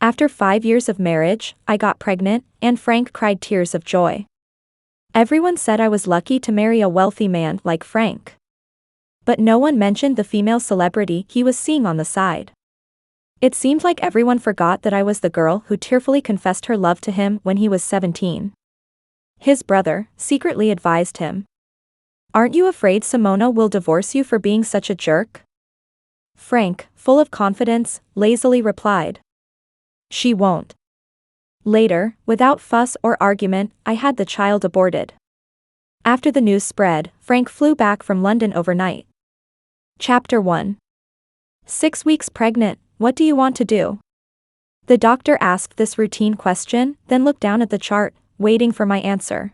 After 5 years of marriage, I got pregnant, and Frank cried tears of joy. Everyone said I was lucky to marry a wealthy man like Frank. But no one mentioned the female celebrity he was seeing on the side. It seemed like everyone forgot that I was the girl who tearfully confessed her love to him when he was 17. His brother secretly advised him. "Aren't you afraid Simona will divorce you for being such a jerk?" Frank, full of confidence, lazily replied, "She won't." Later, without fuss or argument, I had the child aborted. After the news spread, Frank flew back from London overnight. Chapter 1. 6 weeks pregnant, what do you want to do? The doctor asked this routine question, then looked down at the chart, waiting for my answer.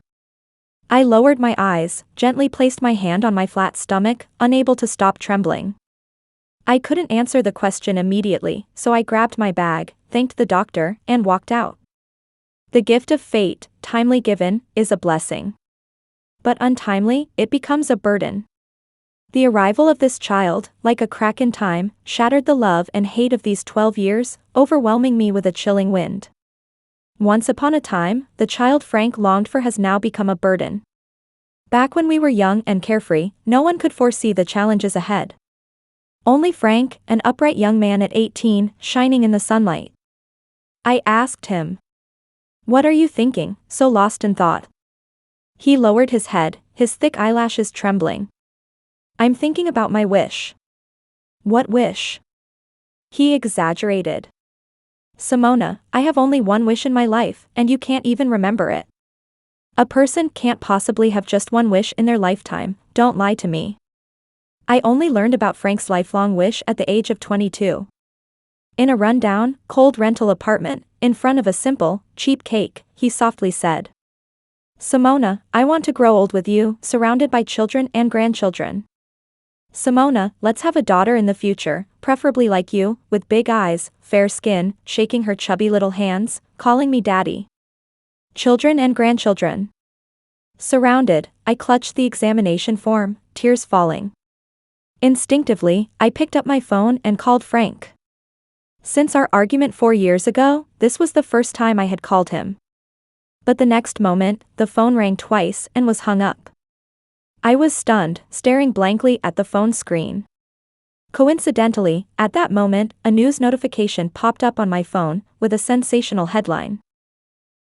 I lowered my eyes, gently placed my hand on my flat stomach, unable to stop trembling. I couldn't answer the question immediately, so I grabbed my bag, thanked the doctor, and walked out. The gift of fate, timely given, is a blessing. But untimely, it becomes a burden. The arrival of this child, like a crack in time, shattered the love and hate of these 12 years, overwhelming me with a chilling wind. Once upon a time, the child Frank longed for has now become a burden. Back when we were young and carefree, no one could foresee the challenges ahead. Only Frank, an upright young man at 18, shining in the sunlight. I asked him, "What are you thinking, so lost in thought?" He lowered his head, his thick eyelashes trembling. "I'm thinking about my wish." "What wish?" He exaggerated. "Simona, I have only one wish in my life, and you can't even remember it." A person can't possibly have just one wish in their lifetime, don't lie to me. I only learned about Frank's lifelong wish at the age of 22. In a run-down, cold rental apartment, in front of a simple, cheap cake, he softly said, "Simona, I want to grow old with you, surrounded by children and grandchildren. Simona, let's have a daughter in the future, preferably like you, with big eyes, fair skin," shaking her chubby little hands, calling me daddy. Children and grandchildren. Surrounded, I clutched the examination form, tears falling. Instinctively, I picked up my phone and called Frank. Since our argument 4 years ago, this was the first time I had called him. But the next moment, the phone rang twice and was hung up. I was stunned, staring blankly at the phone screen. Coincidentally, at that moment, a news notification popped up on my phone, with a sensational headline.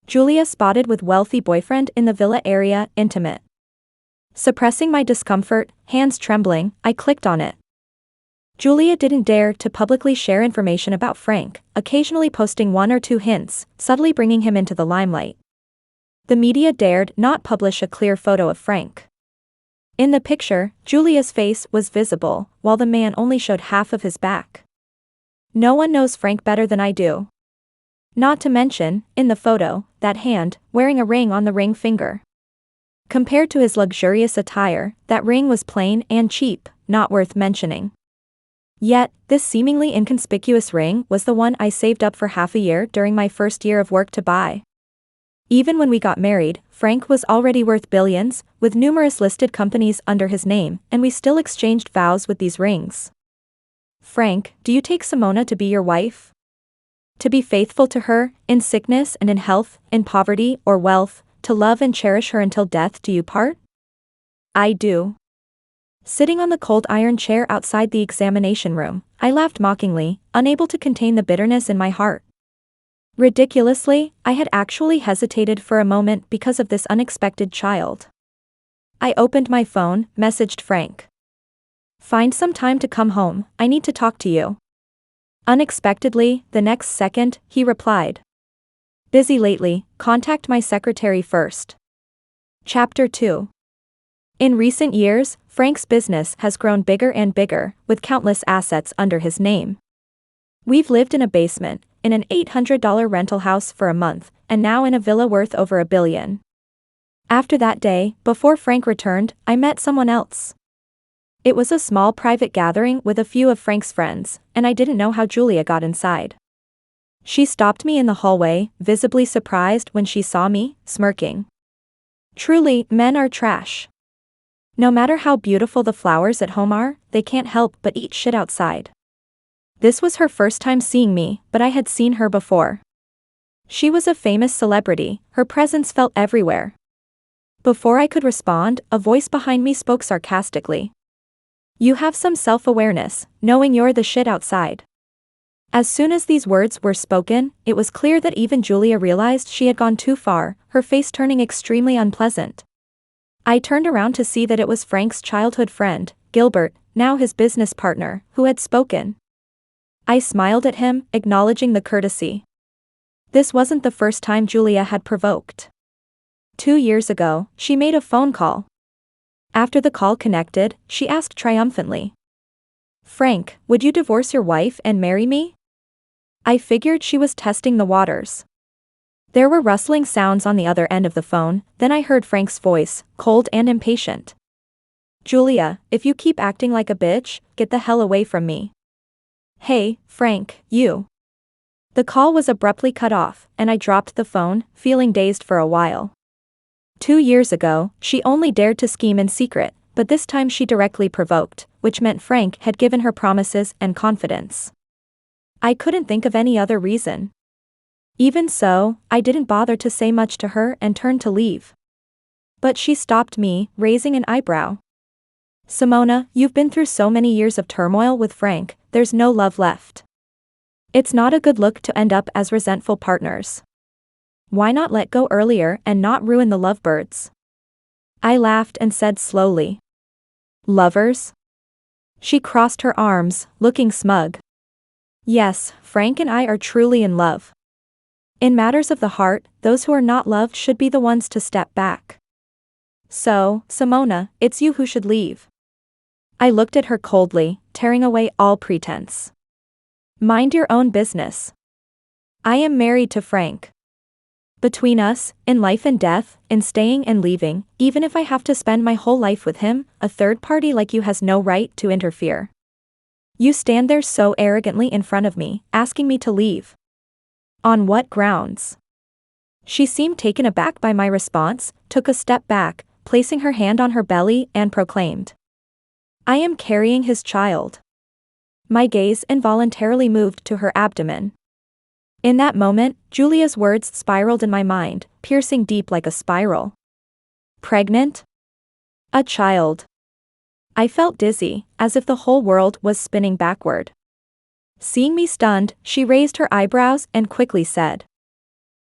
"Julia spotted with wealthy boyfriend in the villa area, intimate." Suppressing my discomfort, hands trembling, I clicked on it. Julia didn't dare to publicly share information about Frank, occasionally posting 1 or 2 hints, subtly bringing him into the limelight. The media dared not publish a clear photo of Frank. In the picture, Julia's face was visible, while the man only showed half of his back. No one knows Frank better than I do. Not to mention, in the photo, that hand, wearing a ring on the ring finger. Compared to his luxurious attire, that ring was plain and cheap, not worth mentioning. Yet, this seemingly inconspicuous ring was the one I saved up for half a year during my first year of work to buy. Even when we got married, Frank was already worth billions, with numerous listed companies under his name, and we still exchanged vows with these rings. "Frank, do you take Simona to be your wife? To be faithful to her, in sickness and in health, in poverty or wealth, to love and cherish her until death do you part?" "I do." Sitting on the cold iron chair outside the examination room, I laughed mockingly, unable to contain the bitterness in my heart. Ridiculously, I had actually hesitated for a moment because of this unexpected child. I opened my phone, messaged Frank. "Find some time to come home, I need to talk to you." Unexpectedly, the next second, he replied, "Busy lately, contact my secretary first." Chapter 2. In recent years, Frank's business has grown bigger and bigger, with countless assets under his name. We've lived in a basement, in an $800 rental house for a month, and now in a villa worth over $1 billion. After that day, before Frank returned, I met someone else. It was a small private gathering with a few of Frank's friends, and I didn't know how Julia got inside. She stopped me in the hallway, visibly surprised when she saw me, smirking. Truly, men are trash. No matter how beautiful the flowers at home are, they can't help but eat shit outside. This was her first time seeing me, but I had seen her before. She was a famous celebrity, her presence felt everywhere. Before I could respond, a voice behind me spoke sarcastically. You have some self-awareness, knowing you're the shit outside. As soon as these words were spoken, it was clear that even Julia realized she had gone too far, her face turning extremely unpleasant. I turned around to see that it was Frank's childhood friend, Gilbert, now his business partner, who had spoken. I smiled at him, acknowledging the courtesy. This wasn't the first time Julia had provoked. 2 years ago, she made a phone call. After the call connected, she asked triumphantly. Frank, would you divorce your wife and marry me? I figured she was testing the waters. There were rustling sounds on the other end of the phone, then I heard Frank's voice, cold and impatient. Julia, if you keep acting like a bitch, get the hell away from me. Hey, Frank, you. The call was abruptly cut off, and I dropped the phone, feeling dazed for a while. 2 years ago, she only dared to scheme in secret, but this time she directly provoked, which meant Frank had given her promises and confidence. I couldn't think of any other reason. Even so, I didn't bother to say much to her and turned to leave. But she stopped me, raising an eyebrow. Simona, you've been through so many years of turmoil with Frank, there's no love left. It's not a good look to end up as resentful partners. Why not let go earlier and not ruin the lovebirds? I laughed and said slowly. Lovers? She crossed her arms, looking smug. Yes, Frank and I are truly in love. In matters of the heart, those who are not loved should be the ones to step back. So, Simona, it's you who should leave. I looked at her coldly, tearing away all pretense. Mind your own business. I am married to Frank. Between us, in life and death, in staying and leaving, even if I have to spend my whole life with him, a third party like you has no right to interfere. You stand there so arrogantly in front of me, asking me to leave. On what grounds? She seemed taken aback by my response, took a step back, placing her hand on her belly, and proclaimed. I am carrying his child. My gaze involuntarily moved to her abdomen. In that moment, Julia's words spiraled in my mind, piercing deep like a spiral. Pregnant? A child. I felt dizzy, as if the whole world was spinning backward. Seeing me stunned, she raised her eyebrows and quickly said.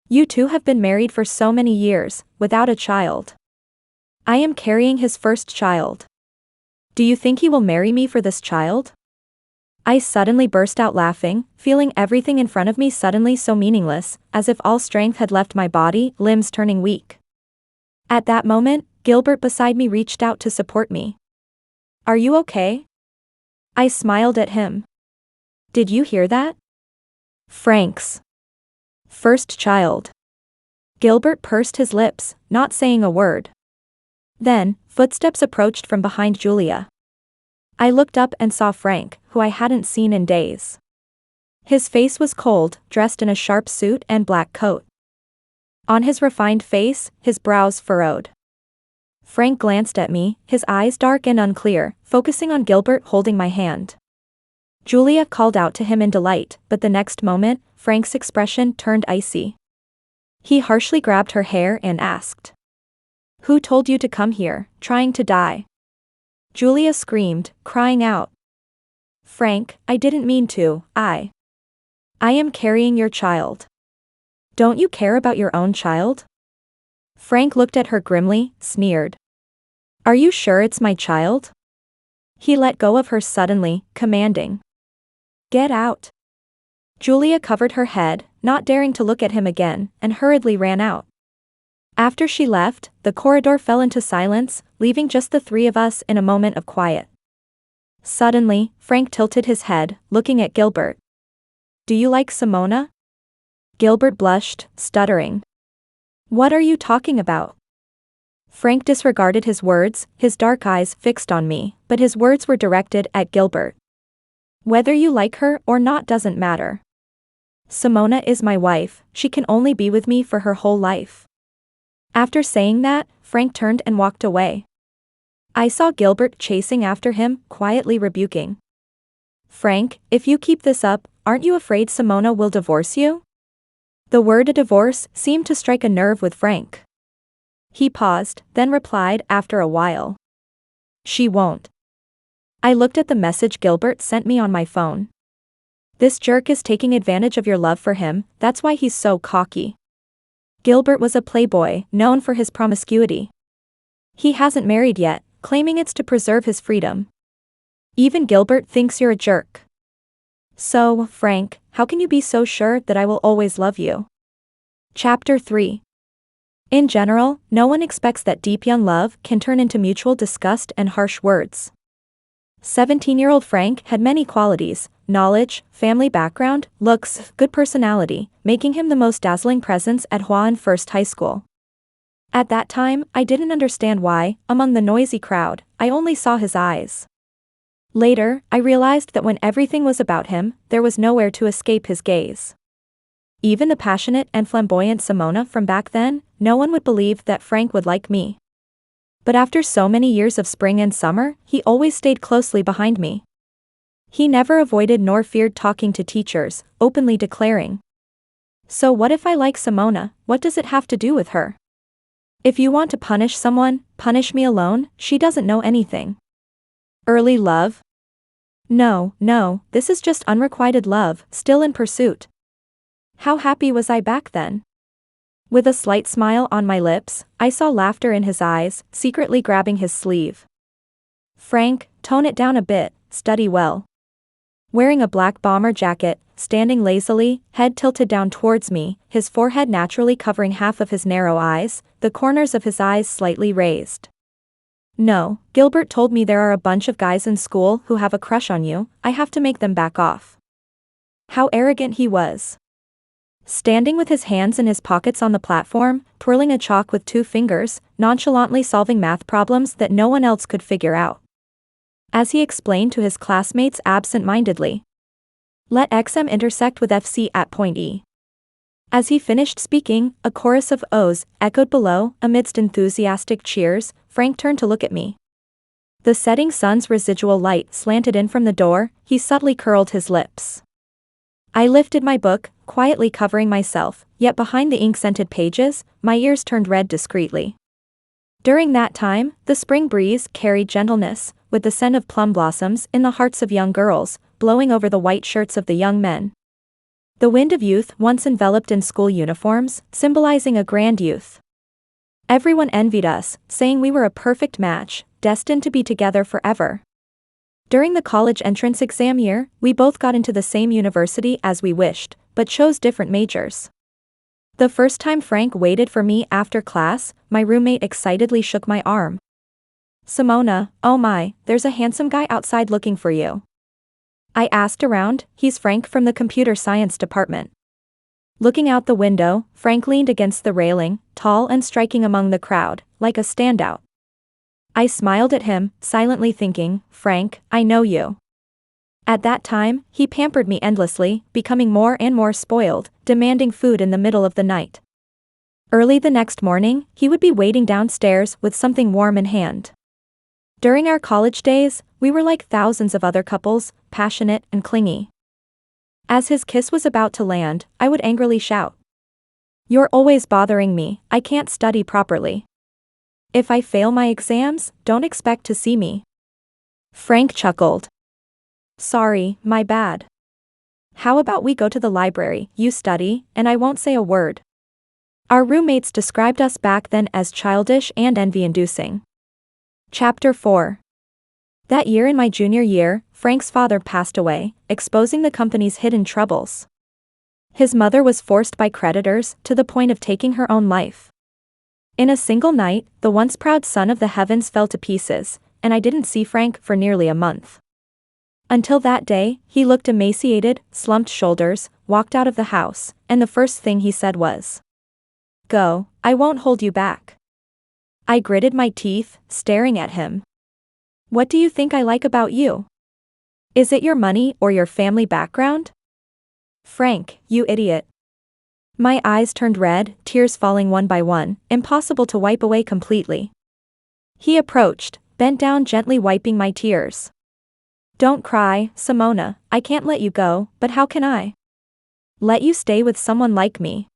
You two have been married for so many years, without a child. I am carrying his first child. Do you think he will marry me for this child? I suddenly burst out laughing, feeling everything in front of me suddenly so meaningless, as if all strength had left my body, limbs turning weak. At that moment, Gilbert beside me reached out to support me. Are you okay? I smiled at him. Did you hear that? Frank's first child. Gilbert pursed his lips, not saying a word. Then, footsteps approached from behind Julia. I looked up and saw Frank, who I hadn't seen in days. His face was cold, dressed in a sharp suit and black coat. On his refined face, his brows furrowed. Frank glanced at me, his eyes dark and unclear, focusing on Gilbert holding my hand. Julia called out to him in delight, but the next moment, Frank's expression turned icy. He harshly grabbed her hair and asked. Who told you to come here, trying to die? Julia screamed, crying out. Frank, I didn't mean to, I am carrying your child. Don't you care about your own child? Frank looked at her grimly, sneered. Are you sure it's my child? He let go of her suddenly, commanding. Get out. Julia covered her head, not daring to look at him again, and hurriedly ran out. After she left, the corridor fell into silence, leaving just the three of us in a moment of quiet. Suddenly, Frank tilted his head, looking at Gilbert. Do you like Simona? Gilbert blushed, stuttering. What are you talking about? Frank disregarded his words, his dark eyes fixed on me, but his words were directed at Gilbert. Whether you like her or not doesn't matter. Simona is my wife, she can only be with me for her whole life. After saying that, Frank turned and walked away. I saw Gilbert chasing after him, quietly rebuking. Frank, if you keep this up, aren't you afraid Simona will divorce you? The word divorce seemed to strike a nerve with Frank. He paused, then replied after a while. She won't. I looked at the message Gilbert sent me on my phone. This jerk is taking advantage of your love for him, that's why he's so cocky. Gilbert was a playboy, known for his promiscuity. He hasn't married yet, claiming it's to preserve his freedom. Even Gilbert thinks you're a jerk. So, Frank, how can you be so sure that I will always love you? Chapter 3. In general, no one expects that deep young love can turn into mutual disgust and harsh words. 17-year-old Frank had many qualities: knowledge, family background, looks, good personality, making him the most dazzling presence at Hua First High School. At that time, I didn't understand why, among the noisy crowd, I only saw his eyes. Later, I realized that when everything was about him, there was nowhere to escape his gaze. Even the passionate and flamboyant Simona from back then, no one would believe that Frank would like me. But after so many years of spring and summer, he always stayed closely behind me. He never avoided nor feared talking to teachers, openly declaring, "So what if I like Simona, what does it have to do with her? If you want to punish someone, punish me alone, she doesn't know anything." Early love? No, this is just unrequited love, still in pursuit. How happy was I back then? With a slight smile on my lips, I saw laughter in his eyes, secretly grabbing his sleeve. "Frank, tone it down a bit, study well." Wearing a black bomber jacket, standing lazily, head tilted down towards me, his forehead naturally covering half of his narrow eyes, the corners of his eyes slightly raised. "No, Gilbert told me there are a bunch of guys in school who have a crush on you, I have to make them back off." How arrogant he was. Standing with his hands in his pockets on the platform, twirling a chalk with 2 fingers, nonchalantly solving math problems that no one else could figure out. As he explained to his classmates absent-mindedly, "Let XM intersect with FC at point E." As he finished speaking, a chorus of "ohs" echoed below. Amidst enthusiastic cheers, Frank turned to look at me. The setting sun's residual light slanted in from the door, he subtly curled his lips. I lifted my book, quietly covering myself, yet behind the ink-scented pages, my ears turned red discreetly. During that time, the spring breeze carried gentleness, with the scent of plum blossoms in the hearts of young girls, blowing over the white shirts of the young men. The wind of youth once enveloped in school uniforms, symbolizing a grand youth. Everyone envied us, saying we were a perfect match, destined to be together forever. During the college entrance exam year, we both got into the same university as we wished, but chose different majors. The first time Frank waited for me after class, my roommate excitedly shook my arm. "Simona, oh my, there's a handsome guy outside looking for you." I asked around. "He's Frank from the computer science department." Looking out the window, Frank leaned against the railing, tall and striking among the crowd, like a standout. I smiled at him, silently thinking, "Frank, I know you." At that time, he pampered me endlessly, becoming more and more spoiled, demanding food in the middle of the night. Early the next morning, he would be waiting downstairs with something warm in hand. During our college days, we were like thousands of other couples, passionate and clingy. As his kiss was about to land, I would angrily shout, "You're always bothering me, I can't study properly. If I fail my exams, don't expect to see me." Frank chuckled. "Sorry, my bad. How about we go to the library, you study, and I won't say a word." Our roommates described us back then as childish and envy-inducing. Chapter 4. That year in my junior year, Frank's father passed away, exposing the company's hidden troubles. His mother was forced by creditors to the point of taking her own life. In a single night, the once proud son of the heavens fell to pieces, and I didn't see Frank for nearly a month. Until that day, he looked emaciated, slumped shoulders, walked out of the house, and the first thing he said was, "Go, I won't hold you back." I gritted my teeth, staring at him. "What do you think I like about you? Is it your money or your family background?" "Frank, you idiot." My eyes turned red, tears falling one by one, impossible to wipe away completely. He approached, bent down gently wiping my tears. Don't cry, Simona, I can't let you go, but how can I let you stay with someone like me?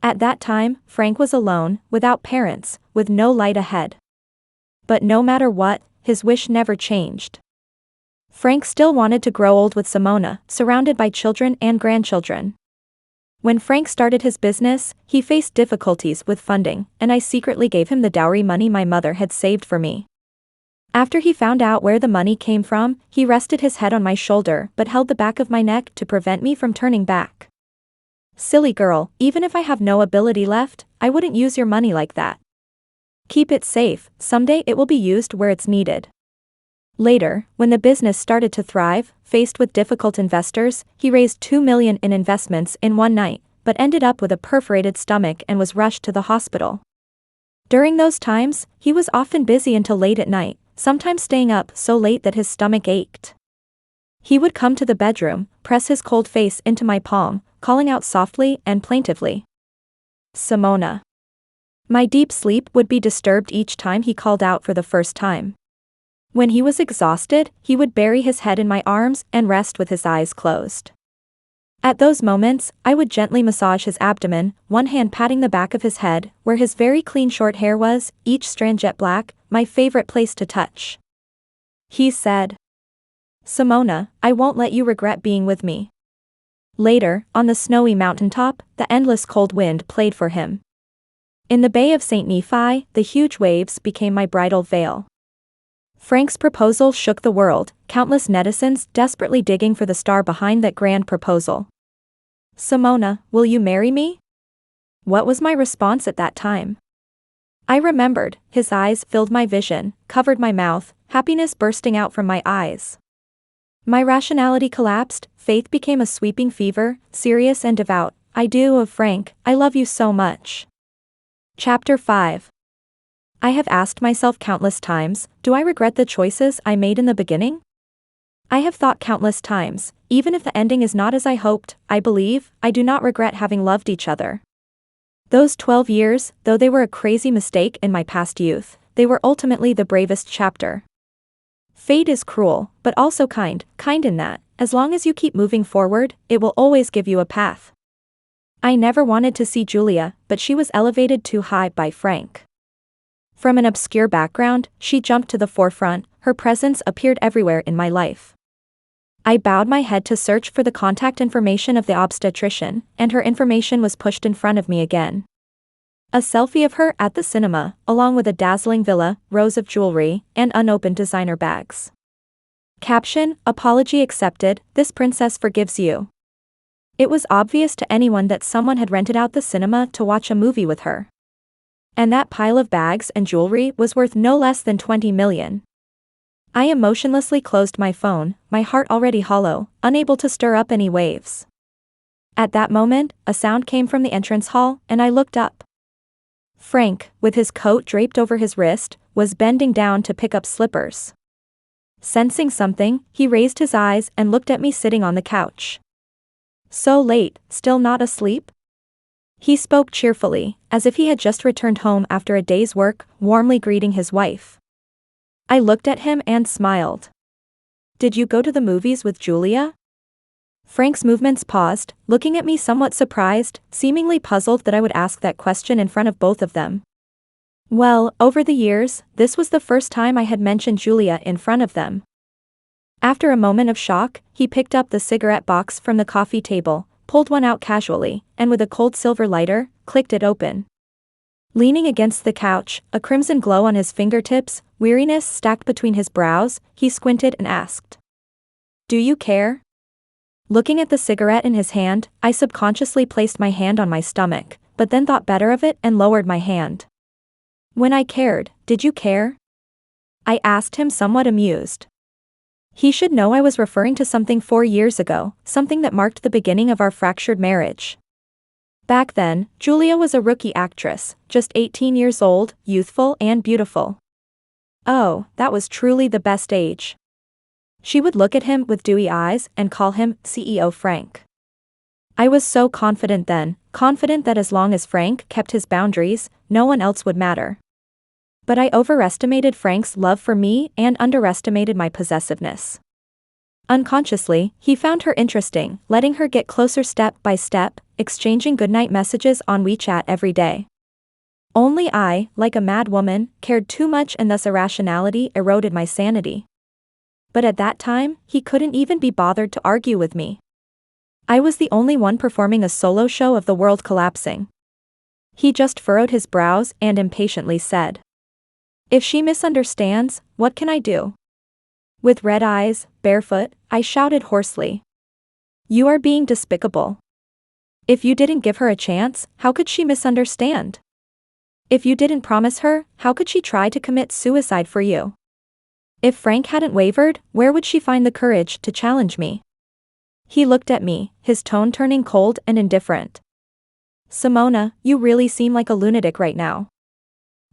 At that time, Frank was alone, without parents, with no light ahead. But no matter what, his wish never changed. Frank still wanted to grow old with Simona, surrounded by children and grandchildren. When Frank started his business, he faced difficulties with funding, and I secretly gave him the dowry money my mother had saved for me. After he found out where the money came from, he rested his head on my shoulder but held the back of my neck to prevent me from turning back. Silly girl, even if I have no ability left, I wouldn't use your money like that. Keep it safe, someday it will be used where it's needed. Later, when the business started to thrive, faced with difficult investors, he raised $2 million in investments in one night, but ended up with a perforated stomach and was rushed to the hospital. During those times, he was often busy until late at night, sometimes staying up so late that his stomach ached. He would come to the bedroom, press his cold face into my palm, calling out softly and plaintively, "Simona." My deep sleep would be disturbed each time he called out for the first time. When he was exhausted, he would bury his head in my arms and rest with his eyes closed. At those moments, I would gently massage his abdomen, one hand patting the back of his head, where his very clean short hair was, each strand jet black, my favorite place to touch. He said, "Simona, I won't let you regret being with me." Later, on the snowy mountaintop, the endless cold wind played for him. In the Bay of St. Nephi, the huge waves became my bridal veil. Frank's proposal shook the world, countless netizens desperately digging for the star behind that grand proposal. "Simona, will you marry me?" What was my response at that time? I remembered, his eyes filled my vision, covered my mouth, happiness bursting out from my eyes. My rationality collapsed, faith became a sweeping fever, serious and devout. "I do, of Frank, I love you so much." Chapter 5. I have asked myself countless times, do I regret the choices I made in the beginning? I have thought countless times, even if the ending is not as I hoped, I believe, I do not regret having loved each other. Those 12 years, though they were a crazy mistake in my past youth, they were ultimately the bravest chapter. Fate is cruel, but also kind in that, as long as you keep moving forward, it will always give you a path. I never wanted to see Julia, but she was elevated too high by Frank. From an obscure background, she jumped to the forefront, her presence appeared everywhere in my life. I bowed my head to search for the contact information of the obstetrician, and her information was pushed in front of me again. A selfie of her at the cinema, along with a dazzling villa, rows of jewelry, and unopened designer bags. Caption: apology accepted, this princess forgives you. It was obvious to anyone that someone had rented out the cinema to watch a movie with her. And that pile of bags and jewelry was worth no less than $20 million. I emotionlessly closed my phone, my heart already hollow, unable to stir up any waves. At that moment, a sound came from the entrance hall, and I looked up. Frank, with his coat draped over his wrist, was bending down to pick up slippers. Sensing something, he raised his eyes and looked at me sitting on the couch. "So late, still not asleep?" He spoke cheerfully, as if he had just returned home after a day's work, warmly greeting his wife. I looked at him and smiled. "Did you go to the movies with Julia?" Frank's movements paused, looking at me somewhat surprised, seemingly puzzled that I would ask that question in front of both of them. Well, over the years, this was the first time I had mentioned Julia in front of them. After a moment of shock, he picked up the cigarette box from the coffee table, pulled one out casually, and with a cold silver lighter, clicked it open. Leaning against the couch, a crimson glow on his fingertips, weariness stacked between his brows, he squinted and asked, "Do you care?" Looking at the cigarette in his hand, I subconsciously placed my hand on my stomach, but then thought better of it and lowered my hand. "When I cared, did you care?" I asked him, somewhat amused. He should know I was referring to something 4 years ago, something that marked the beginning of our fractured marriage. Back then, Julia was a rookie actress, just 18 years old, youthful and beautiful. Oh, that was truly the best age. She would look at him with dewy eyes and call him CEO Frank. I was so confident then, confident that as long as Frank kept his boundaries, no one else would matter. But I overestimated Frank's love for me and underestimated my possessiveness. Unconsciously, he found her interesting, letting her get closer step by step, exchanging goodnight messages on WeChat every day. Only I, like a mad woman, cared too much and thus irrationality eroded my sanity. But at that time, he couldn't even be bothered to argue with me. I was the only one performing a solo show of the world collapsing. He just furrowed his brows and impatiently said, "If she misunderstands, what can I do?" With red eyes, barefoot, I shouted hoarsely, "You are being despicable. If you didn't give her a chance, how could she misunderstand? If you didn't promise her, how could she try to commit suicide for you? If Frank hadn't wavered, where would she find the courage to challenge me?" He looked at me, his tone turning cold and indifferent. "Simona, you really seem like a lunatic right now."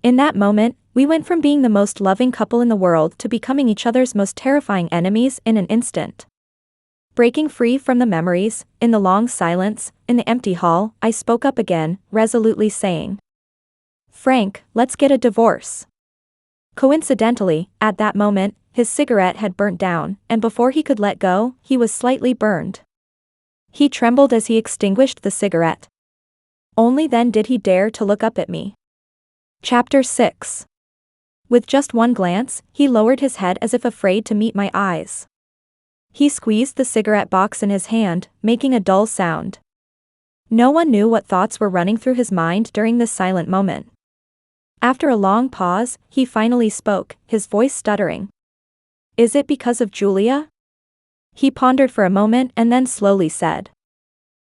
In that moment, we went from being the most loving couple in the world to becoming each other's most terrifying enemies in an instant. Breaking free from the memories, in the long silence, in the empty hall, I spoke up again, resolutely saying, "Frank, let's get a divorce." Coincidentally, at that moment, his cigarette had burnt down, and before he could let go, he was slightly burned. He trembled as he extinguished the cigarette. Only then did he dare to look up at me. Chapter 6. With just one glance, he lowered his head as if afraid to meet my eyes. He squeezed the cigarette box in his hand, making a dull sound. No one knew what thoughts were running through his mind during this silent moment. After a long pause, he finally spoke, his voice stuttering. "Is it because of Julia?" He pondered for a moment and then slowly said,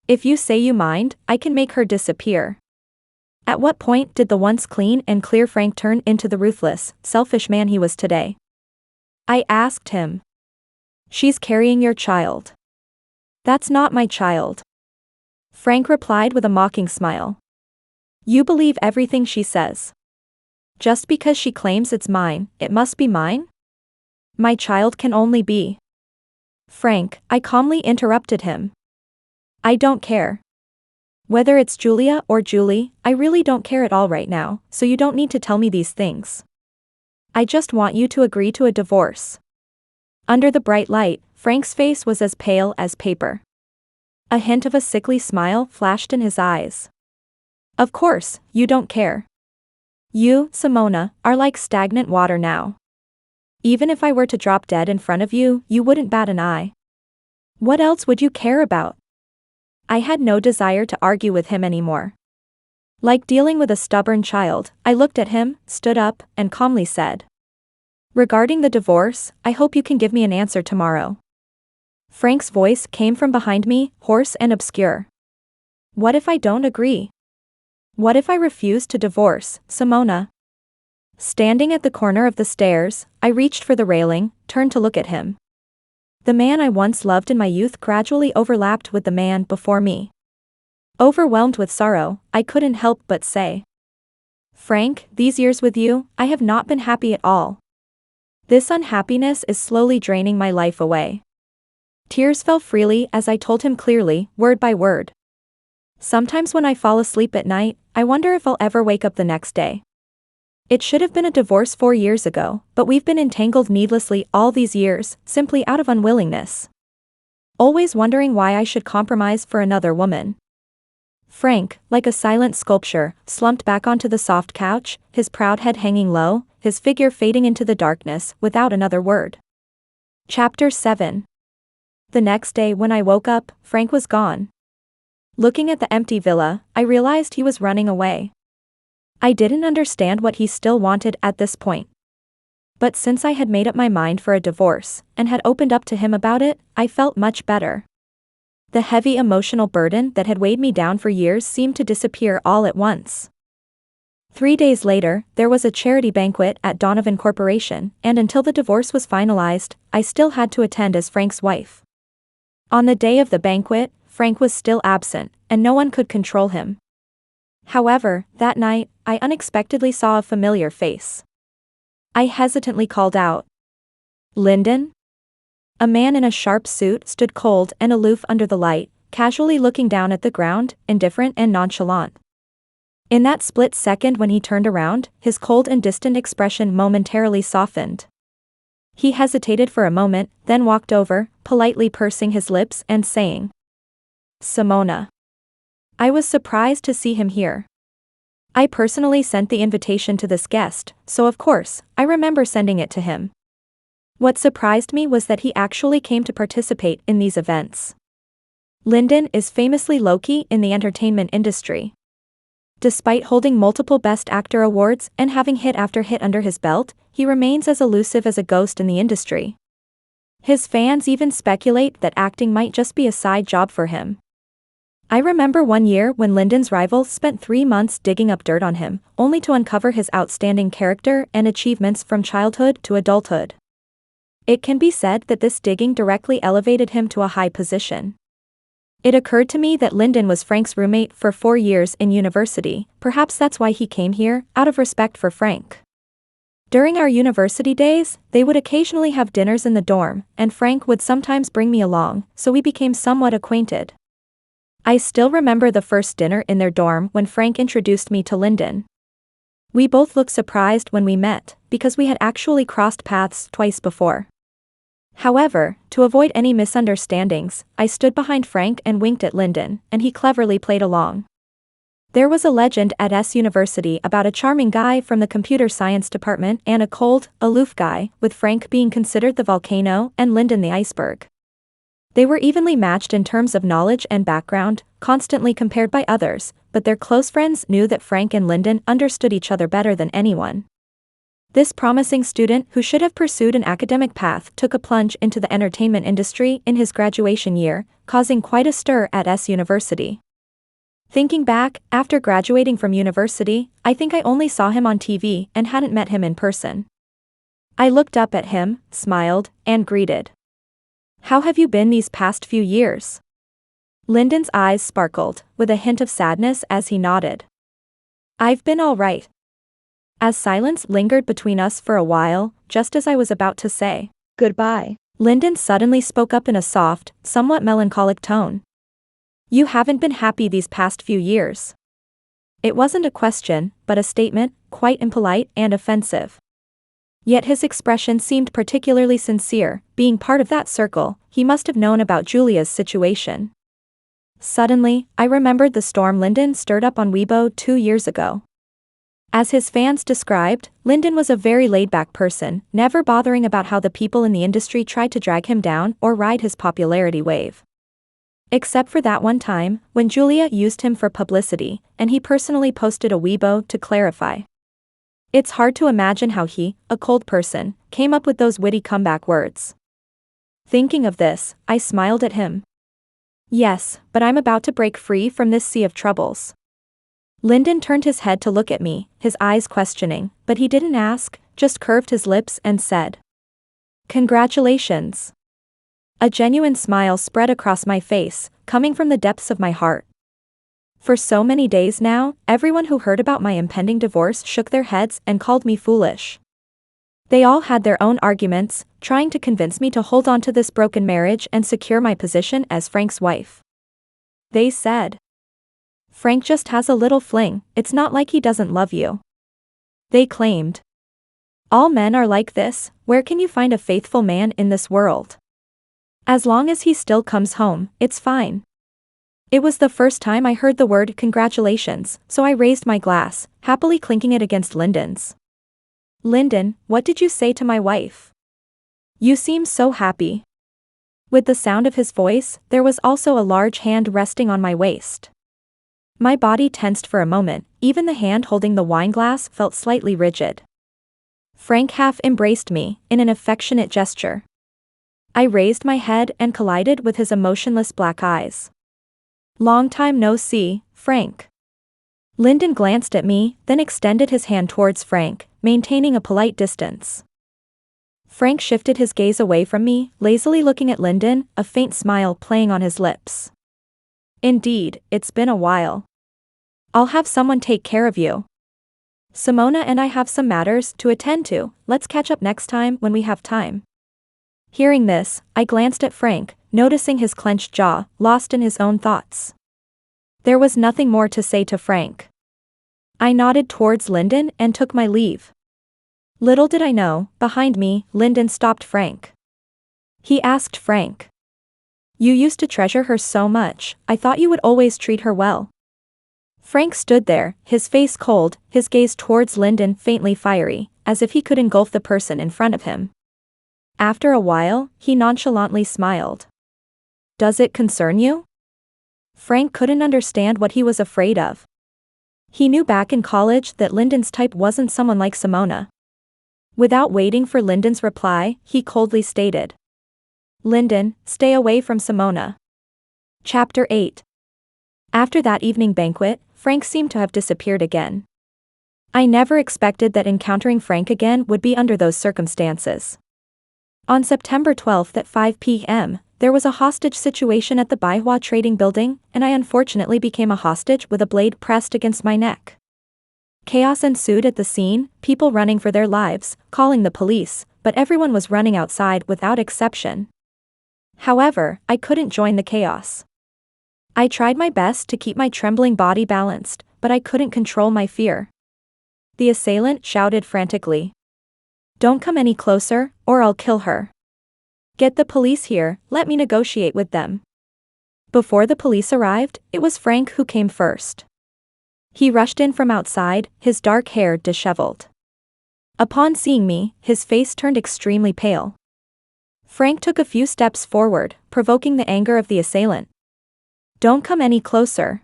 "If you say you mind, I can make her disappear." At what point did the once clean and clear Frank turn into the ruthless, selfish man he was today? I asked him. "She's carrying your child." "That's not my child." Frank replied with a mocking smile. "You believe everything she says. Just because she claims it's mine, it must be mine? My child can only be." "Frank," I calmly interrupted him. "I don't care. Whether it's Julia or Julie, I really don't care at all right now, so you don't need to tell me these things. I just want you to agree to a divorce." Under the bright light, Frank's face was as pale as paper. A hint of a sickly smile flashed in his eyes. "Of course, you don't care. You, Simona, are like stagnant water now. Even if I were to drop dead in front of you, you wouldn't bat an eye. What else would you care about?" I had no desire to argue with him anymore. Like dealing with a stubborn child, I looked at him, stood up, and calmly said, "Regarding the divorce, I hope you can give me an answer tomorrow." Frank's voice came from behind me, hoarse and obscure. "What if I don't agree? What if I refuse to divorce, Simona?" Standing at the corner of the stairs, I reached for the railing, turned to look at him. The man I once loved in my youth gradually overlapped with the man before me. Overwhelmed with sorrow, I couldn't help but say, "Frank, these years with you, I have not been happy at all. This unhappiness is slowly draining my life away." Tears fell freely as I told him clearly, word by word. "Sometimes when I fall asleep at night, I wonder if I'll ever wake up the next day. It should have been a divorce 4 years ago, but we've been entangled needlessly all these years, simply out of unwillingness. Always wondering why I should compromise for another woman." Frank, like a silent sculpture, slumped back onto the soft couch, his proud head hanging low, his figure fading into the darkness, without another word. Chapter 7. The next day when I woke up, Frank was gone. Looking at the empty villa, I realized he was running away. I didn't understand what he still wanted at this point. But since I had made up my mind for a divorce, and had opened up to him about it, I felt much better. The heavy emotional burden that had weighed me down for years seemed to disappear all at once. 3 days later, there was a charity banquet at Donovan Corporation, and until the divorce was finalized, I still had to attend as Frank's wife. On the day of the banquet, Frank was still absent, and no one could control him. However, that night, I unexpectedly saw a familiar face. I hesitantly called out, "Lyndon?" A man in a sharp suit stood cold and aloof under the light, casually looking down at the ground, indifferent and nonchalant. In that split second when he turned around, his cold and distant expression momentarily softened. He hesitated for a moment, then walked over, politely pursing his lips and saying, "Simona." I was surprised to see him here. I personally sent the invitation to this guest, so of course, I remember sending it to him. What surprised me was that he actually came to participate in these events. Lyndon is famously low-key in the entertainment industry. Despite holding multiple Best Actor awards and having hit after hit under his belt, he remains as elusive as a ghost in the industry. His fans even speculate that acting might just be a side job for him. I remember one year when Lyndon's rival spent 3 months digging up dirt on him, only to uncover his outstanding character and achievements from childhood to adulthood. It can be said that this digging directly elevated him to a high position. It occurred to me that Lyndon was Frank's roommate for 4 years in university, perhaps that's why he came here, out of respect for Frank. During our university days, they would occasionally have dinners in the dorm, and Frank would sometimes bring me along, so we became somewhat acquainted. I still remember the first dinner in their dorm when Frank introduced me to Lyndon. We both looked surprised when we met, because we had actually crossed paths twice before. However, to avoid any misunderstandings, I stood behind Frank and winked at Lyndon, and he cleverly played along. There was a legend at S University about a charming guy from the computer science department and a cold, aloof guy, with Frank being considered the volcano and Lyndon the iceberg. They were evenly matched in terms of knowledge and background, constantly compared by others, but their close friends knew that Frank and Lyndon understood each other better than anyone. This promising student who should have pursued an academic path took a plunge into the entertainment industry in his graduation year, causing quite a stir at S University. Thinking back, after graduating from university, I think I only saw him on TV and hadn't met him in person. I looked up at him, smiled, and greeted. "How have you been these past few years?" Lyndon's eyes sparkled, with a hint of sadness as he nodded. "I've been all right." As silence lingered between us for a while, just as I was about to say goodbye, Lyndon suddenly spoke up in a soft, somewhat melancholic tone. "You haven't been happy these past few years." It wasn't a question, but a statement, quite impolite and offensive. Yet his expression seemed particularly sincere. Being part of that circle, he must have known about Julia's situation. Suddenly, I remembered the storm Lyndon stirred up on Weibo 2 years ago. As his fans described, Lyndon was a very laid-back person, never bothering about how the people in the industry tried to drag him down or ride his popularity wave. Except for that one time, when Julia used him for publicity, and he personally posted a Weibo to clarify. It's hard to imagine how he, a cold person, came up with those witty comeback words. Thinking of this, I smiled at him. "Yes, but I'm about to break free from this sea of troubles." Lyndon turned his head to look at me, his eyes questioning, but he didn't ask, just curved his lips and said, "Congratulations." A genuine smile spread across my face, coming from the depths of my heart. For so many days now, everyone who heard about my impending divorce shook their heads and called me foolish. They all had their own arguments, trying to convince me to hold on to this broken marriage and secure my position as Frank's wife. They said, "Frank just has a little fling, it's not like he doesn't love you." They claimed, "All men are like this, where can you find a faithful man in this world? As long as he still comes home, it's fine." It was the first time I heard the word congratulations, so I raised my glass, happily clinking it against Lyndon's. "Lyndon, what did you say to my wife? You seem so happy." With the sound of his voice, there was also a large hand resting on my waist. My body tensed for a moment, even the hand holding the wine glass felt slightly rigid. Frank half embraced me, in an affectionate gesture. I raised my head and collided with his emotionless black eyes. "Long time no see, Frank." Lyndon glanced at me, then extended his hand towards Frank, maintaining a polite distance. Frank shifted his gaze away from me, lazily looking at Lyndon, a faint smile playing on his lips. "Indeed, it's been a while. I'll have someone take care of you. Simona and I have some matters to attend to, let's catch up next time when we have time." Hearing this, I glanced at Frank, noticing his clenched jaw, lost in his own thoughts. There was nothing more to say to Frank. I nodded towards Lyndon and took my leave. Little did I know, behind me, Lyndon stopped Frank. He asked Frank. You used to treasure her so much, I thought you would always treat her well. Frank stood there, his face cold, his gaze towards Lyndon faintly fiery, as if he could engulf the person in front of him. After a while, he nonchalantly smiled. Does it concern you? Frank couldn't understand what he was afraid of. He knew back in college that Lyndon's type wasn't someone like Simona. Without waiting for Lyndon's reply, he coldly stated. Lyndon, stay away from Simona. Chapter 8. After that evening banquet, Frank seemed to have disappeared again. I never expected that encountering Frank again would be under those circumstances. On September 12 at 5 p.m., there was a hostage situation at the Baihua Trading Building, and I unfortunately became a hostage with a blade pressed against my neck. Chaos ensued at the scene, people running for their lives, calling the police, but everyone was running outside without exception. However, I couldn't join the chaos. I tried my best to keep my trembling body balanced, but I couldn't control my fear. The assailant shouted frantically. Don't come any closer, or I'll kill her. Get the police here, let me negotiate with them. Before the police arrived, it was Frank who came first. He rushed in from outside, his dark hair disheveled. Upon seeing me, his face turned extremely pale. Frank took a few steps forward, provoking the anger of the assailant. Don't come any closer.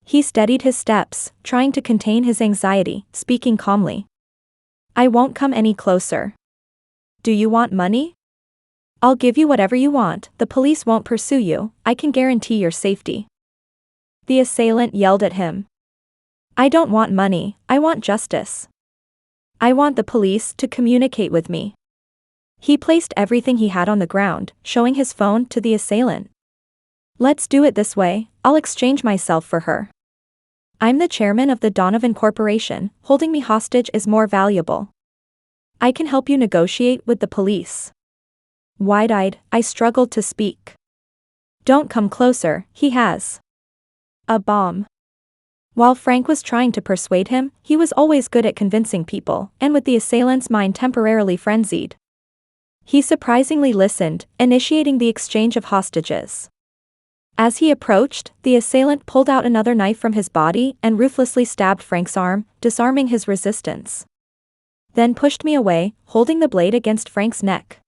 He steadied his steps, trying to contain his anxiety, speaking calmly. I won't come any closer. Do you want money? I'll give you whatever you want, the police won't pursue you, I can guarantee your safety. The assailant yelled at him. I don't want money, I want justice. I want the police to communicate with me. He placed everything he had on the ground, showing his phone to the assailant. Let's do it this way, I'll exchange myself for her. I'm the chairman of the Donovan Corporation, holding me hostage is more valuable. I can help you negotiate with the police. Wide-eyed, I struggled to speak. Don't come closer, he has a bomb. While Frank was trying to persuade him, he was always good at convincing people, and with the assailant's mind temporarily frenzied. He surprisingly listened, initiating the exchange of hostages. As he approached, the assailant pulled out another knife from his body and ruthlessly stabbed Frank's arm, disarming his resistance. Then pushed me away, holding the blade against Frank's neck.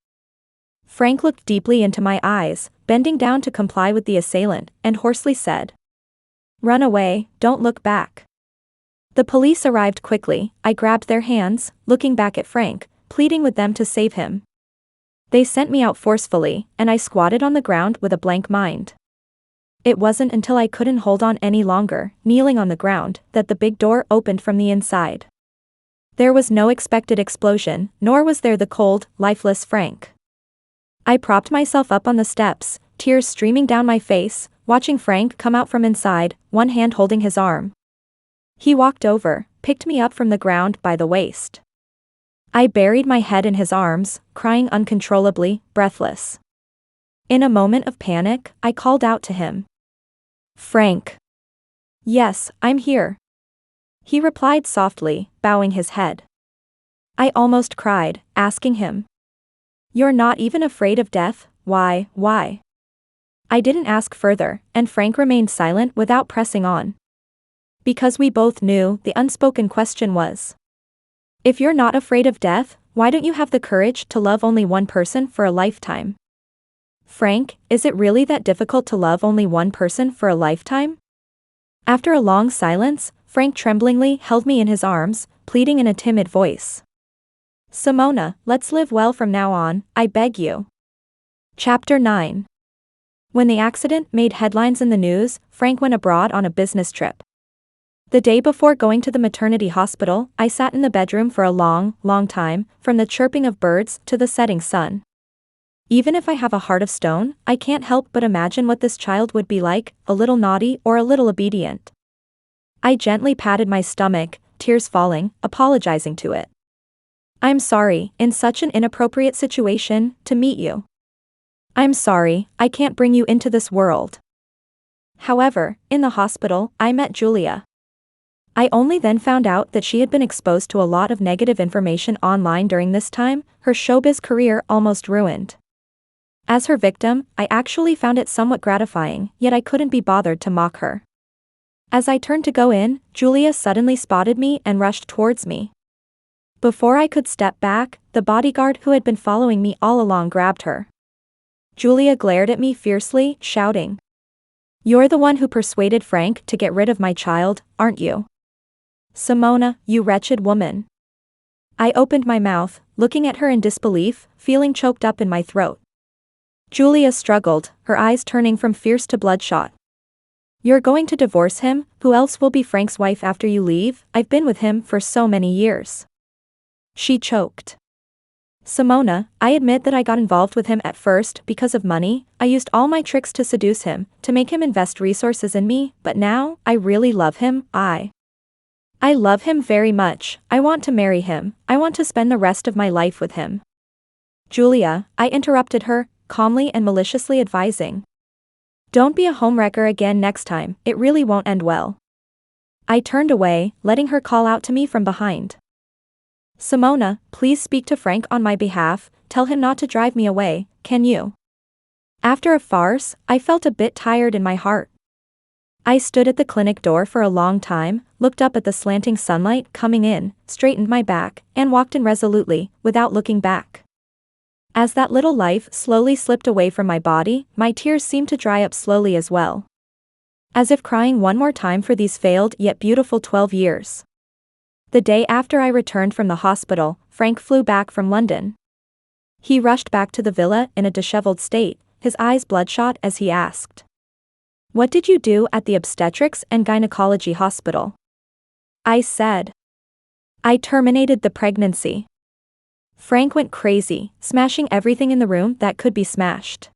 Frank looked deeply into my eyes, bending down to comply with the assailant, and hoarsely said, Run away, don't look back. The police arrived quickly, I grabbed their hands, looking back at Frank, pleading with them to save him. They sent me out forcefully, and I squatted on the ground with a blank mind. It wasn't until I couldn't hold on any longer, kneeling on the ground, that the big door opened from the inside. There was no expected explosion, nor was there the cold, lifeless Frank. I propped myself up on the steps, tears streaming down my face, watching Frank come out from inside, one hand holding his arm. He walked over, picked me up from the ground by the waist. I buried my head in his arms, crying uncontrollably, breathless. In a moment of panic, I called out to him. Frank. Yes, I'm here. He replied softly, bowing his head. I almost cried, asking him. You're not even afraid of death, why? I didn't ask further, and Frank remained silent without pressing on. Because we both knew the unspoken question was. If you're not afraid of death, why don't you have the courage to love only one person for a lifetime? Frank, is it really that difficult to love only one person for a lifetime? After a long silence, Frank tremblingly held me in his arms, pleading in a timid voice. Simona, let's live well from now on, I beg you. Chapter 9. When the accident made headlines in the news, Frank went abroad on a business trip. The day before going to the maternity hospital, I sat in the bedroom for a long time, from the chirping of birds to the setting sun. Even if I have a heart of stone, I can't help but imagine what this child would be like, a little naughty or a little obedient. I gently patted my stomach, tears falling, apologizing to it. I'm sorry, in such an inappropriate situation, to meet you. I'm sorry, I can't bring you into this world. However, in the hospital, I met Julia. I only then found out that she had been exposed to a lot of negative information online during this time, her showbiz career almost ruined. As her victim, I actually found it somewhat gratifying, yet I couldn't be bothered to mock her. As I turned to go in, Julia suddenly spotted me and rushed towards me. Before I could step back, the bodyguard who had been following me all along grabbed her. Julia glared at me fiercely, shouting, "You're the one who persuaded Frank to get rid of my child, aren't you? Simona, you wretched woman." I opened my mouth, looking at her in disbelief, feeling choked up in my throat. Julia struggled, her eyes turning from fierce to bloodshot. "You're going to divorce him? Who else will be Frank's wife after you leave? I've been with him for so many years." She choked. "Simona, I admit that I got involved with him at first because of money. I used all my tricks to seduce him, to make him invest resources in me, but now, I really love him. I love him very much. I want to marry him. I want to spend the rest of my life with him." "Julia," I interrupted her, calmly and maliciously advising, "don't be a homewrecker again next time, it really won't end well." I turned away, letting her call out to me from behind, "Simona, please speak to Frank on my behalf, tell him not to drive me away, can you?" After a farce, I felt a bit tired in my heart. I stood at the clinic door for a long time, looked up at the slanting sunlight coming in, straightened my back, and walked in resolutely, without looking back. As that little life slowly slipped away from my body, my tears seemed to dry up slowly as well. As if crying one more time for these failed yet beautiful 12 years. The day after I returned from the hospital, Frank flew back from London. He rushed back to the villa in a disheveled state, his eyes bloodshot as he asked, "What did you do at the obstetrics and gynecology hospital?" I said, "I terminated the pregnancy." Frank went crazy, smashing everything in the room that could be smashed.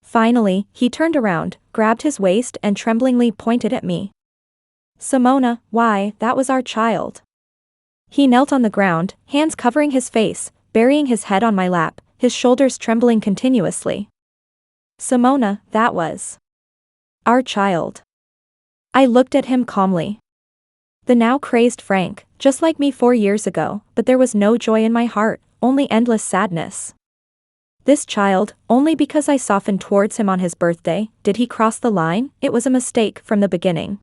Finally, he turned around, grabbed his waist and tremblingly pointed at me. "Simona, why, that was our child." He knelt on the ground, hands covering his face, burying his head on my lap, his shoulders trembling continuously. "Simona, that was our child." I looked at him calmly. The now crazed Frank, just like me 4 years ago, but there was no joy in my heart, only endless sadness. This child, only because I softened towards him on his birthday, did he cross the line? It was a mistake from the beginning.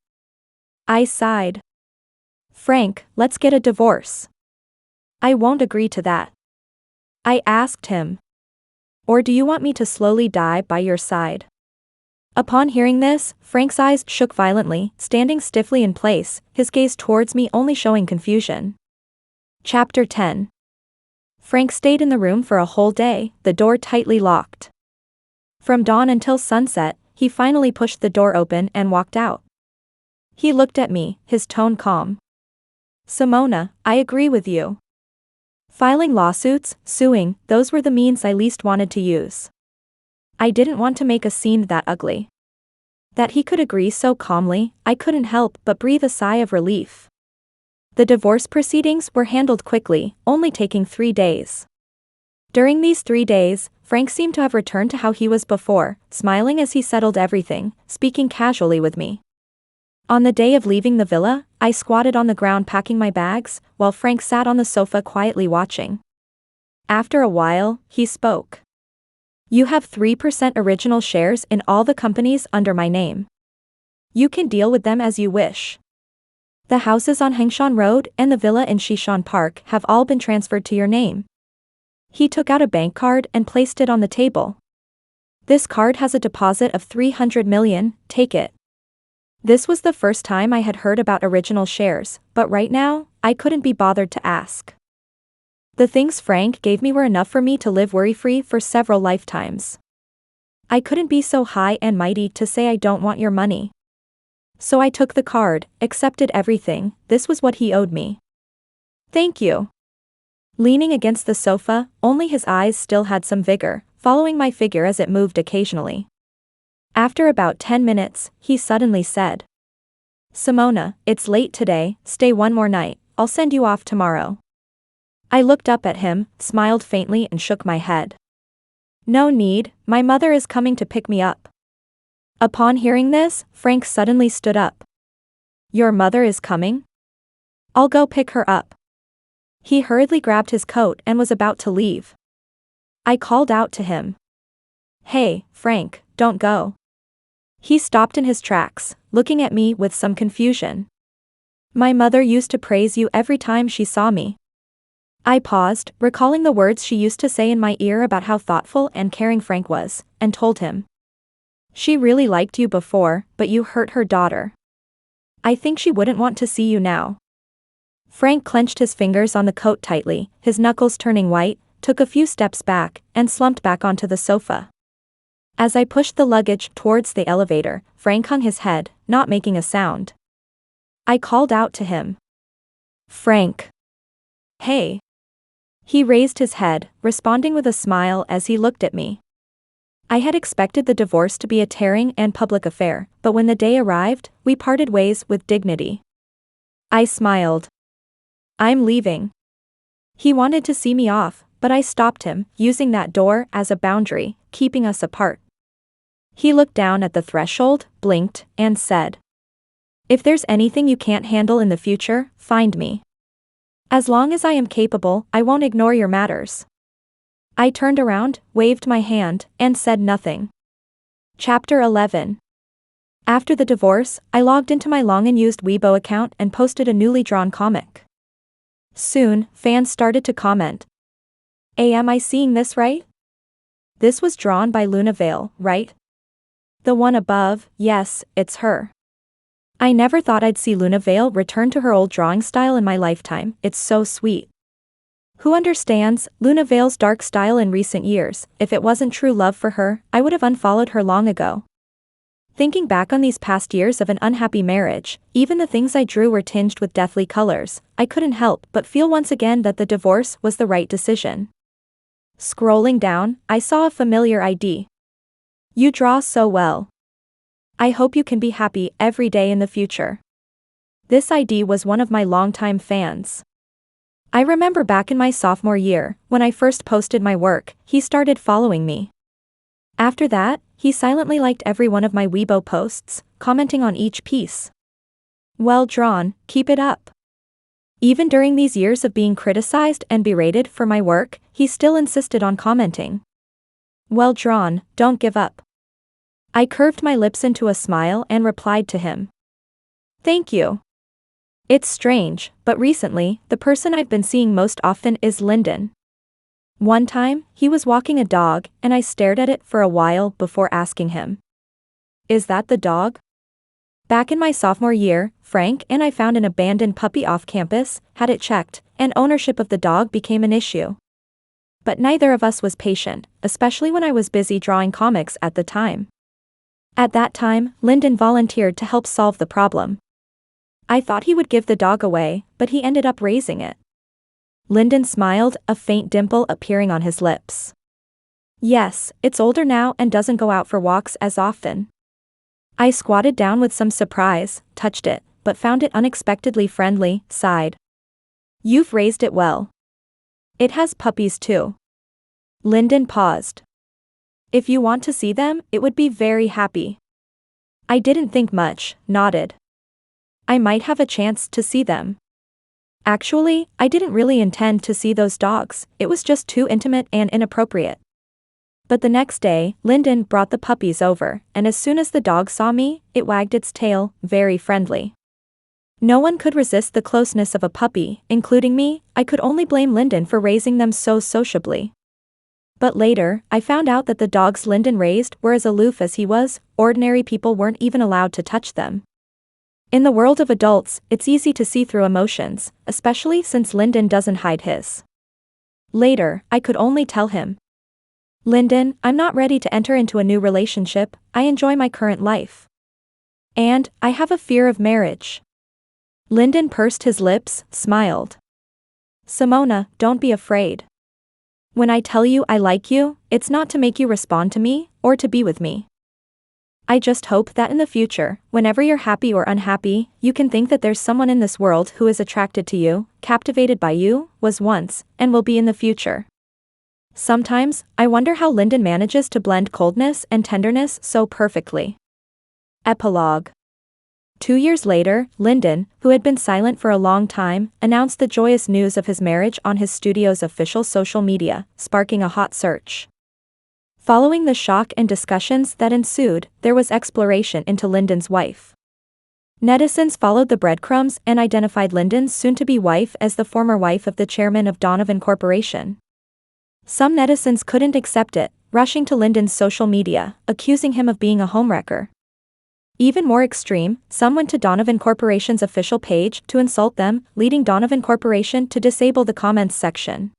I sighed. "Frank, let's get a divorce." "I won't agree to that." I asked him. "Or do you want me to slowly die by your side?" Upon hearing this, Frank's eyes shook violently, standing stiffly in place, his gaze towards me only showing confusion. Chapter 10. Frank stayed in the room for a whole day, the door tightly locked. From dawn until sunset, he finally pushed the door open and walked out. He looked at me, his tone calm. "Simona, I agree with you. Filing lawsuits, suing, those were the means I least wanted to use. I didn't want to make a scene that ugly." That he could agree so calmly, I couldn't help but breathe a sigh of relief. The divorce proceedings were handled quickly, only taking 3 days. During these 3 days, Frank seemed to have returned to how he was before, smiling as he settled everything, speaking casually with me. On the day of leaving the villa, I squatted on the ground packing my bags, while Frank sat on the sofa quietly watching. After a while, he spoke. "You have 3% original shares in all the companies under my name. You can deal with them as you wish. The houses on Hengshan Road and the villa in Shishan Park have all been transferred to your name." He took out a bank card and placed it on the table. "This card has a deposit of 300 million, take it." This was the first time I had heard about original shares, but right now, I couldn't be bothered to ask. The things Frank gave me were enough for me to live worry-free for several lifetimes. I couldn't be so high and mighty to say I don't want your money. So I took the card, accepted everything, this was what he owed me. "Thank you." Leaning against the sofa, only his eyes still had some vigor, following my figure as it moved occasionally. After about 10 minutes, he suddenly said, "Simona, it's late today, stay one more night, I'll send you off tomorrow." I looked up at him, smiled faintly and shook my head. "No need, my mother is coming to pick me up." Upon hearing this, Frank suddenly stood up. Your mother is coming? I'll go pick her up. He hurriedly grabbed his coat and was about to leave. I called out to him. Hey, Frank, don't go. He stopped in his tracks, looking at me with some confusion. My mother used to praise you every time she saw me. I paused, recalling the words she used to say in my ear about how thoughtful and caring Frank was, and told him. She really liked you before, but you hurt her daughter. I think she wouldn't want to see you now. Frank clenched his fingers on the coat tightly, his knuckles turning white, took a few steps back, and slumped back onto the sofa. As I pushed the luggage towards the elevator, Frank hung his head, not making a sound. I called out to him. Frank. Hey. He raised his head, responding with a smile as he looked at me. I had expected the divorce to be a tearing and public affair, but when the day arrived, we parted ways with dignity. I smiled. I'm leaving. He wanted to see me off, but I stopped him, using that door as a boundary, keeping us apart. He looked down at the threshold, blinked, and said. If there's anything you can't handle in the future, find me. As long as I am capable, I won't ignore your matters. I turned around, waved my hand, and said nothing. Chapter 11. After the divorce, I logged into my long-unused Weibo account and posted a newly drawn comic. Soon, fans started to comment. Am I seeing this right? This was drawn by Luna Vale, right? The one above, yes, it's her. I never thought I'd see Luna Vale return to her old drawing style in my lifetime, it's so sweet. Who understands Luna Vale's dark style in recent years? If it wasn't true love for her, I would have unfollowed her long ago. Thinking back on these past years of an unhappy marriage, even the things I drew were tinged with deathly colors, I couldn't help but feel once again that the divorce was the right decision. Scrolling down, I saw a familiar ID. You draw so well. I hope you can be happy every day in the future. This ID was one of my longtime fans. I remember back in my sophomore year, when I first posted my work, he started following me. After that, he silently liked every one of my Weibo posts, commenting on each piece. Well drawn, keep it up. Even during these years of being criticized and berated for my work, he still insisted on commenting. Well drawn, don't give up. I curved my lips into a smile and replied to him. Thank you. It's strange, but recently, the person I've been seeing most often is Lyndon. One time, he was walking a dog, and I stared at it for a while before asking him. Is that the dog? Back in my sophomore year, Frank and I found an abandoned puppy off campus, had it checked, and ownership of the dog became an issue. But neither of us was patient, especially when I was busy drawing comics at the time. At that time, Lyndon volunteered to help solve the problem. I thought he would give the dog away, but he ended up raising it. Lyndon smiled, a faint dimple appearing on his lips. Yes, it's older now and doesn't go out for walks as often. I squatted down with some surprise, touched it, but found it unexpectedly friendly, sighed. You've raised it well. It has puppies too. Lyndon paused. If you want to see them, it would be very happy. I didn't think much, nodded. I might have a chance to see them. Actually, I didn't really intend to see those dogs, it was just too intimate and inappropriate. But the next day, Lyndon brought the puppies over, and as soon as the dog saw me, it wagged its tail, very friendly. No one could resist the closeness of a puppy, including me. I could only blame Lyndon for raising them so sociably. But later, I found out that the dogs Lyndon raised were as aloof as he was, ordinary people weren't even allowed to touch them. In the world of adults, it's easy to see through emotions, especially since Lyndon doesn't hide his. Later, I could only tell him. Lyndon, I'm not ready to enter into a new relationship, I enjoy my current life. And, I have a fear of marriage. Lyndon pursed his lips, smiled. Simona, don't be afraid. When I tell you I like you, it's not to make you respond to me, or to be with me. I just hope that in the future, whenever you're happy or unhappy, you can think that there's someone in this world who is attracted to you, captivated by you, was once, and will be in the future. Sometimes, I wonder how Lyndon manages to blend coldness and tenderness so perfectly. Epilogue. 2 years later, Lyndon, who had been silent for a long time, announced the joyous news of his marriage on his studio's official social media, sparking a hot search. Following the shock and discussions that ensued, there was exploration into Lyndon's wife. Netizens followed the breadcrumbs and identified Lyndon's soon-to-be wife as the former wife of the chairman of Donovan Corporation. Some netizens couldn't accept it, rushing to Lyndon's social media, accusing him of being a homewrecker. Even more extreme, some went to Donovan Corporation's official page to insult them, leading Donovan Corporation to disable the comments section.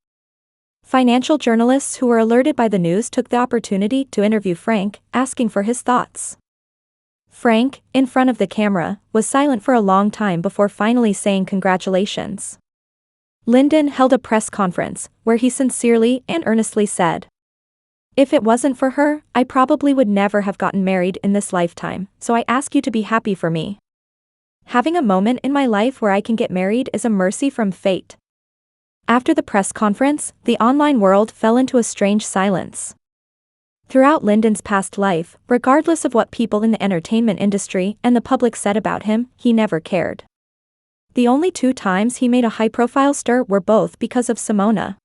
Financial journalists who were alerted by the news took the opportunity to interview Frank, asking for his thoughts. Frank, in front of the camera, was silent for a long time before finally saying congratulations. Lyndon held a press conference, where he sincerely and earnestly said, "If it wasn't for her, I probably would never have gotten married in this lifetime, so I ask you to be happy for me. Having a moment in my life where I can get married is a mercy from fate." After the press conference, the online world fell into a strange silence. Throughout Lyndon's past life, regardless of what people in the entertainment industry and the public said about him, he never cared. The only 2 times he made a high-profile stir were both because of Simona.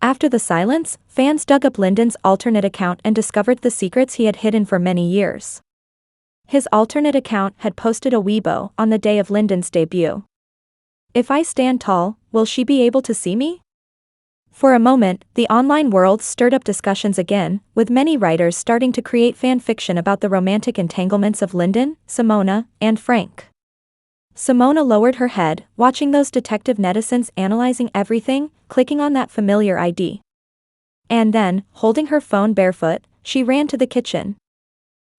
After the silence, fans dug up Lyndon's alternate account and discovered the secrets he had hidden for many years. His alternate account had posted a Weibo on the day of Lyndon's debut. "If I stand tall, will she be able to see me?" For a moment, the online world stirred up discussions again, with many writers starting to create fan fiction about the romantic entanglements of Lyndon, Simona, and Frank. Simona lowered her head, watching those detective netizens analyzing everything, clicking on that familiar ID. And then, holding her phone barefoot, she ran to the kitchen.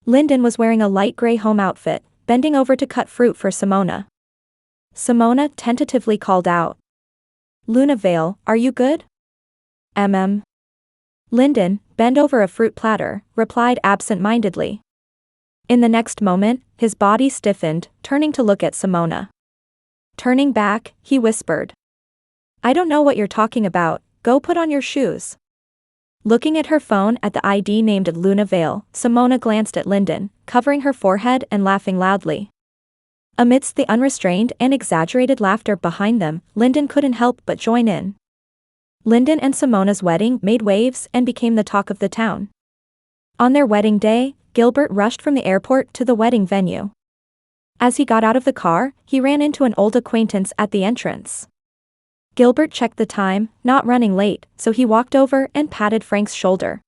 Lyndon was wearing a light gray home outfit, bending over to cut fruit for Simona. Simona tentatively called out, "Luna Vale, are you good?" Lyndon, bent over a fruit platter, replied absent-mindedly. In the next moment, his body stiffened, turning to look at Simona. Turning back, he whispered, "I don't know what you're talking about, go put on your shoes." Looking at her phone at the ID named Luna Vale, Simona glanced at Lyndon, covering her forehead and laughing loudly. Amidst the unrestrained and exaggerated laughter behind them, Lyndon couldn't help but join in. Lyndon and Simona's wedding made waves and became the talk of the town. On their wedding day, Gilbert rushed from the airport to the wedding venue. As he got out of the car, he ran into an old acquaintance at the entrance. Gilbert checked the time, not running late, so he walked over and patted Frank's shoulder.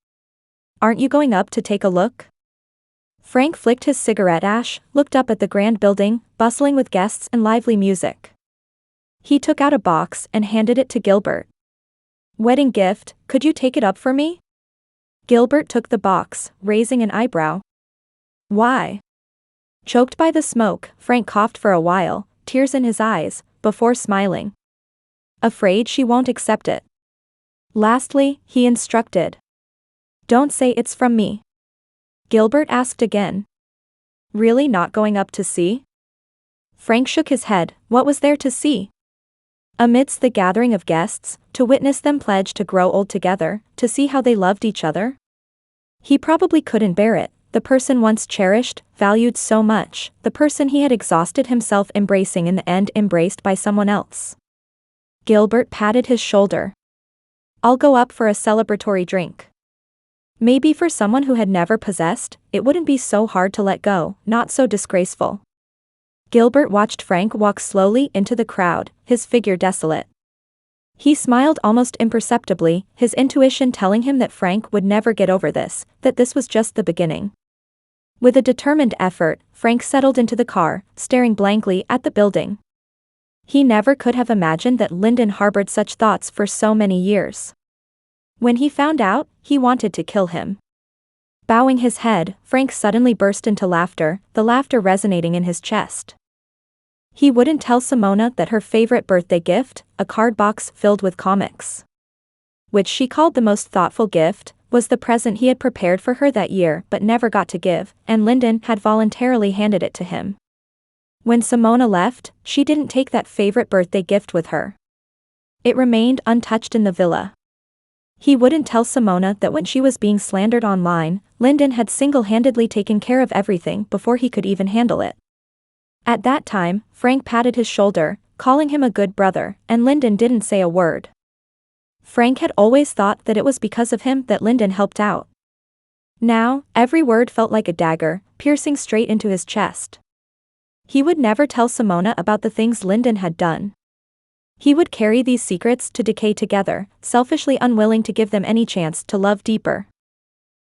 "Aren't you going up to take a look?" Frank flicked his cigarette ash, looked up at the grand building, bustling with guests and lively music. He took out a box and handed it to Gilbert. "Wedding gift, could you take it up for me?" Gilbert took the box, raising an eyebrow. "Why?" Choked by the smoke, Frank coughed for a while, tears in his eyes, before smiling. "Afraid she won't accept it." Lastly, he instructed, "Don't say it's from me." Gilbert asked again, "Really not going up to see?" Frank shook his head. What was there to see? Amidst the gathering of guests, to witness them pledge to grow old together, to see how they loved each other? He probably couldn't bear it, the person once cherished, valued so much, the person he had exhausted himself embracing in the end embraced by someone else. Gilbert patted his shoulder. "I'll go up for a celebratory drink." Maybe for someone who had never possessed, it wouldn't be so hard to let go, not so disgraceful. Gilbert watched Frank walk slowly into the crowd, his figure desolate. He smiled almost imperceptibly, his intuition telling him that Frank would never get over this, that this was just the beginning. With a determined effort, Frank settled into the car, staring blankly at the building. He never could have imagined that Lyndon harbored such thoughts for so many years. When he found out, he wanted to kill him. Bowing his head, Frank suddenly burst into laughter, the laughter resonating in his chest. He wouldn't tell Simona that her favorite birthday gift, a card box filled with comics, which she called the most thoughtful gift, was the present he had prepared for her that year but never got to give, and Lyndon had voluntarily handed it to him. When Simona left, she didn't take that favorite birthday gift with her. It remained untouched in the villa. He wouldn't tell Simona that when she was being slandered online, Lyndon had single-handedly taken care of everything before he could even handle it. At that time, Frank patted his shoulder, calling him a good brother, and Lyndon didn't say a word. Frank had always thought that it was because of him that Lyndon helped out. Now, every word felt like a dagger, piercing straight into his chest. He would never tell Simona about the things Lyndon had done. He would carry these secrets to decay together, selfishly unwilling to give them any chance to love deeper.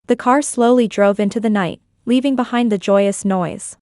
The car slowly drove into the night, leaving behind the joyous noise.